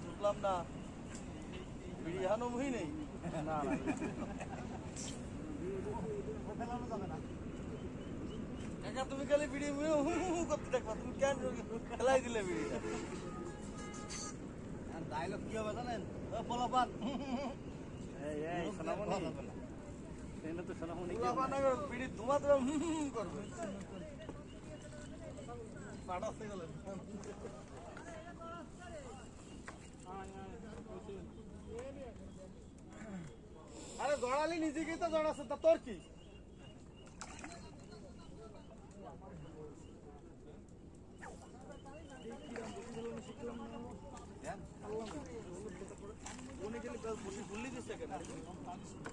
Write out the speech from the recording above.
বুঝলাম না বিড়ি হানো মুহি নেই না কাকা তুমি খালি বিড়ি মুহি হু হু করতে দেখবা তুমি কেন খেলাই দিলে বিড়িটা আর ডায়লগ কি হবে জানেন পোলাপান এই এই সোনামণি সেটা তো সোনামণি পোলাপান বিড়ি ধোঁয়া ধোঁয়া হু হু করবে পাড়াতে গেলেন আরে জড়ালি নিজেকে তো জড়াচ্ছে তা তোর কি